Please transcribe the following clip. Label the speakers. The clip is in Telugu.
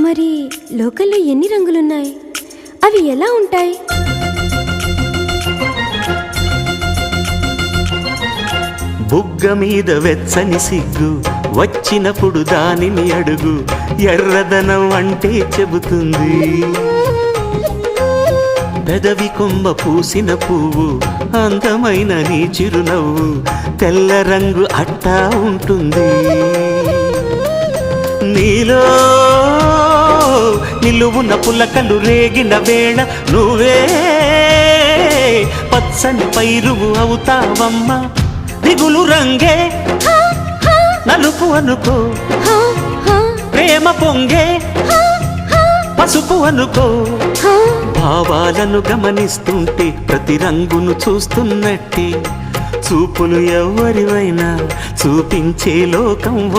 Speaker 1: మరి లోకల్లో ఎన్ని రంగులున్నాయి? అవి ఎలా ఉంటాయి?
Speaker 2: బుగ్గ మీద వెచ్చని సిగ్గు వచ్చినప్పుడు దానిని అడుగు, ఎర్రదనం అంటే చెబుతుంది. పెదవి కొమ్మ పూసిన పువ్వు అందమైన నీ చిరునవ్వు, తెల్ల రంగు అట్టా ఉంటుంది. నీలో నిలువున పులకలు రేగిన వేళ నువ్వే పచ్చని పైరువు అవుతావమ్మా. దిగులు రంగే నలుపు అనుకో, ప్రేమ పొంగే పసుపు అనుకో. భావాలను గమనిస్తుంటే ప్రతి రంగును చూస్తున్నట్టే, చూపులు ఎవరివైనా చూపించే లోకం